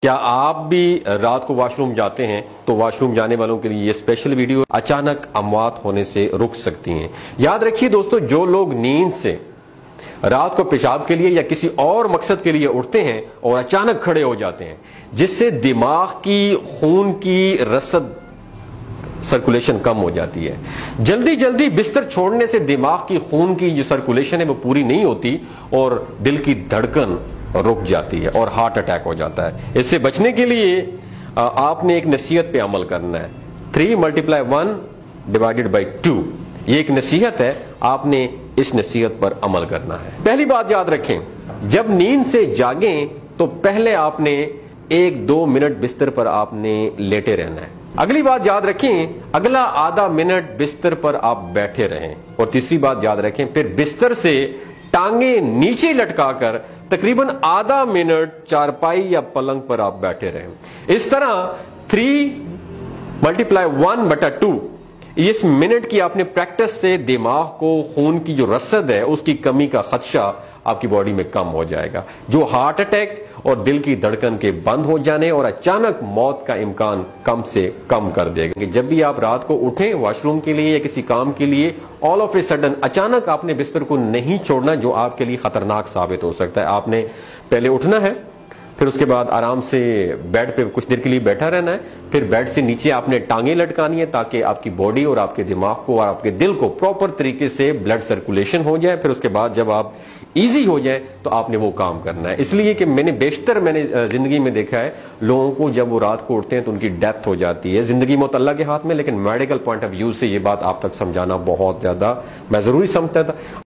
क्या आप भी रात को वॉशरूम जाते हैं तो वॉशरूम जाने वालों के लिए ये स्पेशल वीडियो अचानक अमवात होने से रुक सकती हैं। याद रखिए दोस्तों, जो लोग नींद से रात को पेशाब के लिए या किसी और मकसद के लिए उठते हैं और अचानक खड़े हो जाते हैं, जिससे दिमाग की खून की रसद सर्कुलेशन कम हो जाती है। जल्दी जल्दी बिस्तर छोड़ने से दिमाग की खून की जो सर्कुलेशन है वो पूरी नहीं होती और दिल की धड़कन रुक जाती है और हार्ट अटैक हो जाता है। इससे बचने के लिए आपने एक नसीहत पे अमल करना है। 3 × 1 / 2 ये एक नसीहत है, आपने इस नसीहत पर अमल करना है। पहली बात याद रखें, जब नींद से जागें तो पहले आपने 1-2 मिनट बिस्तर पर आपने लेटे रहना है। अगली बात याद रखें, अगला आधा मिनट बिस्तर पर आप बैठे रहें। और तीसरी बात याद रखें, फिर बिस्तर से टांगे नीचे लटकाकर तकरीबन आधा मिनट चारपाई या पलंग पर आप बैठे रहें। इस तरह 3 × 1/2 इस मिनट की आपने प्रैक्टिस से दिमाग को खून की जो रसद है उसकी कमी का खदशा आपकी बॉडी में कम हो जाएगा, जो हार्ट अटैक और दिल की धड़कन के बंद हो जाने और अचानक मौत का इम्कान कम से कम कर देगा। कि जब भी आप रात को उठें वॉशरूम के लिए या किसी काम के लिए, ऑल ऑफ ए सडन अचानक आपने बिस्तर को नहीं छोड़ना, जो आपके लिए खतरनाक साबित हो सकता है। आपने पहले उठना है, फिर उसके बाद आराम से बेड पे कुछ देर के लिए बैठा रहना है, फिर बेड से नीचे आपने टांगे लटकानी है ताकि आपकी बॉडी और आपके दिमाग को और आपके दिल को प्रॉपर तरीके से ब्लड सर्कुलेशन हो जाए। फिर उसके बाद जब आप इजी हो जाए तो आपने वो काम करना है। इसलिए कि मैंने जिंदगी में देखा है, लोगों को जब वो रात को उठते हैं तो उनकी डेथ हो जाती है। जिंदगी मौत अल्लाह के हाथ में, लेकिन मेडिकल पॉइंट ऑफ व्यू से ये बात आप तक समझाना बहुत ज्यादा मैं जरूरी समझता था।